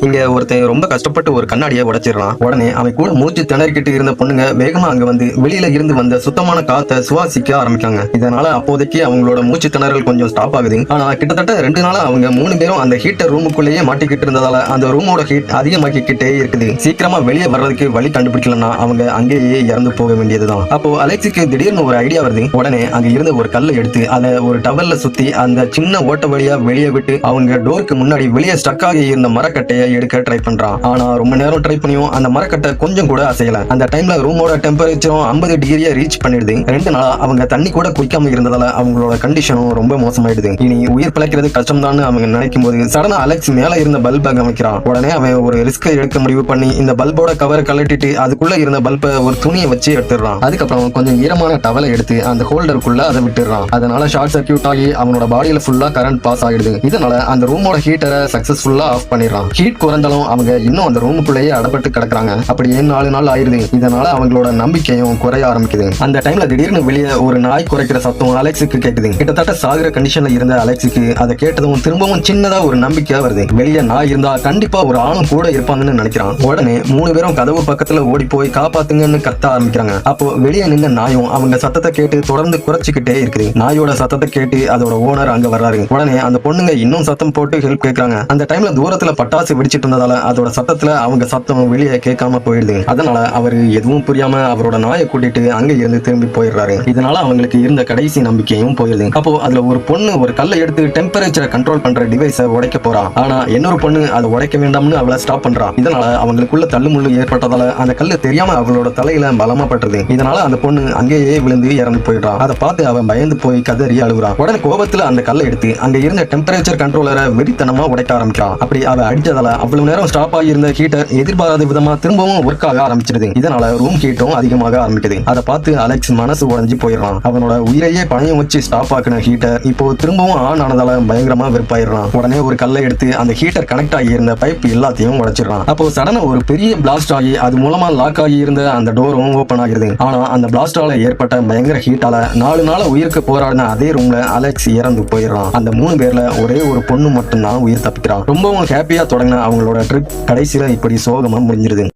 இங்க ஒருத்தன் ரொம்ப கஷ்டப்பட்டு ஒரு கண்ணாடியை உடைச்சிடறான். உடனே அவன் கூட மூச்சு திணறிக்கிட்டு இருந்த பொண்ணுங்க வேகமா அங்க வந்து வெளியில இருந்து வந்த சுத்தமான காத்தை சுவாசிக்க ஆரம்பிக்காங்க. இதனால அப்போதைக்கு அவங்களோட மூச்சு திணறல் கொஞ்சம் ஸ்டாப் ஆகுது. ஆனா கிட்டத்தட்ட 2 நாளா அவங்க 3 பேரும் அந்த ஹீட்டர் ரூமுக்குள்ளேயே மாட்டிக்கிட்டு இருந்ததால அந்த ரூமோட ஹீட் அதிகமாக்கிக்கிட்டே இருக்குது. சீக்கிரமா வெளியே வர்றதுக்கு வழி கண்டுபிடிக்கலன்னா அவங்க அங்கேயே இறந்து போக வேண்டியதுதான். அப்போ அலெக்ஸுக்கு திடீர்னு ஒரு ஐடியா வருது. உடனே அங்க இருந்த ஒரு கல்லை எடுத்து அதை ஒரு டவல்ல சுத்தி அந்த சின்ன ஓட்ட வழியா வெளியே விட்டு அவங்க டோருக்கு முன்னாடி வெளியே ஸ்டக் ஆகி இருந்த மரக்கட்டையை எடுக்க ட்ரை பண்றான். ஆனா ரொம்ப நேரம் ட்ரை பண்ணியும் அந்த மரக்கட்டை கொஞ்சம் கூட அசையல. அந்த டைம்ல ரூமோட டெம்பரேச்சரும் 50 டிகிரியை ரீச் பண்ணிடுது. 2 நாளா அவங்க தண்ணி கூட குடிக்காம இருந்ததால அவங்களோட கண்டிஷனும் ரொம்ப மோசமாயிடுது. இனி உயிர் பிழைக்கிறது கஷ்டம்தான் அவங்க நினைக்கும் போது சடனா அலெக்ஸ் மேல இருந்த பல்பை கவனிக்கிறான். உடனே அவன் ஒரு ரிஸ்க் எடுக்க முடிவு பண்ணி இந்த பல்போட கவரை கழட்டிட்டு அதுக்குள்ள இருந்த பல்பை ஒரு துணியை வச்சு எடுத்துடுறான். அதுக்கப்புறம் கொஞ்சம் ஈரமான டவலை எடுத்து அந்த ஹோல்டருக்குள்ள அதை விட்டுறான். அதனால ஷார்ட் சர்க்யூட் ஆகி அவனோட பாடியில ஃபுல்லா கரண்ட் பாஸ் ஆயிடுது. இதனால அந்த ரூமோட ஹீட்டரை சக்சஸ்ஃபுல்லா ஆஃப் பண்ணிடுறான். ஹீட் குறைந்தாலும் அவங்க இன்னும் அந்த ரூமுக்குள்ளேயே அடப்பட்டு கிடக்குறாங்க. அப்படியே 4 நாள் ஆயிருது. இதனால அவங்களோட நம்பிக்கையும் குறைய ஆரம்பிக்குது. அந்த டைம்ல திடீர்னு வெளியே ஒரு நாய் குறைக்கிற சத்தம் அலெக்ஸுக்கு கேக்குது. கிட்டத்தட்ட சாகுற கண்டிஷன்ல இருந்த அலெக்ஸுக்கு அதை கேட்டதும் திரும்பவும் சின்னதா ஒரு நம்பிக்கை வருது. வெளியே நாய் இருந்தா கண்டிப்பா ஒரு ஆணும் கூட இருப்பாங்கன்னு நினைக்கிறான். உடனே 3 பேரும் கதவு பக்கத்துல ஓடி போய் காப்பாத்துங்கன்னு கத்த ஆரம்பிக்கிறாங்க. அப்போ வெளியே நின்ற நாயும் அவங்க சத்தத்தை கேட்டு தொடர்ந்து குறைச்சிக்கிட்டே இருக்குது. நாயோட சத்தத்தை கேட்டு அதோட ஓனர் அங்க வர்றாரு. உடனே அந்த பொண்ணுங்க இன்னும் சத்தம் போட்டு ஹெல்ப் கேட்கறாங்க. அந்த டைம்ல தூரத்துல பட்டாசு வெடிச்சிட்டு இருந்ததால அதோட சத்தத்துல அவங்க சத்தம் வெளியே கேட்காம போயிடுது. அதனால அவரு எதுவும் புரியாம அவரோட நாயை கூட்டிட்டு அங்க இருந்து திரும்பி போயிடுறாரு. இதனால அவங்களுக்கு இருந்த கடைசி நம்பிக்கையும் போயிடுது. அப்போ அதுல ஒரு பொண்ணு ஒரு கல்லை எடுத்து டெம்பரேச்சரை கண்ட்ரோல் பண்ற டிவைஸை உடைக்க போறா. ஆனா இன்னொரு பொண்ணு அதை உடைக்க வேண்டாம்னு அவளை ஸ்டாப் பண்றா. இதனால அவங்களுக்குள்ள தள்ளுமுள்ளு ஏற்பட்டதால அந்த கல்லு தெரியாம அவளோட தலையில பலமா பட்டுறது. இதனால அந்த பொண்ணு அங்கேயே விழுந்து இறந்து போயிடுறா. அதை பார்த்து அவன் பயந்து போய் கதறி அழுகுறான். உடனே கோபத்துல அந்த கல்லை எடுத்து அங்க இருந்த டெம்பரேச்சர் கண்ட்ரோலரை வெறித்தனமா உடைக்க ஆரம்பிக்கிறான். அப்படி அவ அடிச்சதால அவ்வளவு நேரம் ஸ்டாப் ஆகி இருந்த ஹீட்டர் எதிர்பாராத விதமா திரும்பவும் ஒர்க் ஆக ஆரம்பிச்சிருது. இதனால ரூம் ஹீட்டும் அதிகமாக ஆரம்பிக்குது. அதை பார்த்து அலெக்ஸ் மனசு உடைஞ்சு போயிடுறான். அவனோட உயிரையே பணையம் வச்சு ஸ்டாப் ஆக்கின ஹீட்டர் இப்போ திரும்பவும் ஆன் ஆனதால பயங்கரமா வெறுப்பாயிடுறான். உடனே ஒரு கல்லை எடுத்து அந்த ஹீட்டர் கனெக்ட் ஆகி இருந்த பைப் எல்லாத்தையும் உடைச்சிடறான். அப்போ சடனா ஒரு பெரிய பிளாஸ்ட் ஆகி அது மூலமா லாக் ஆகி இருந்த அந்த டோரும் ஓபன் ஆகிருது. ஆனா அந்த பிளாஸ்டால ஏற்பட்ட பயங்கர ஹீட்டால 4 நாள் உயிருக்கு போராடின அதே ரூம்ல அலெக்ஸ் இறந்து போயிடுறான். அந்த 3 பேர்ல ஒரே ஒரு பொண்ணு மட்டும்தான் உயிர் தப்பிக்கிறான். ரொம்பவும் ஹாப்பியா தொடங்கின அவங்களோட ட்ரிப் கடைசியில இப்படி சோகமா முடிஞ்சிருது.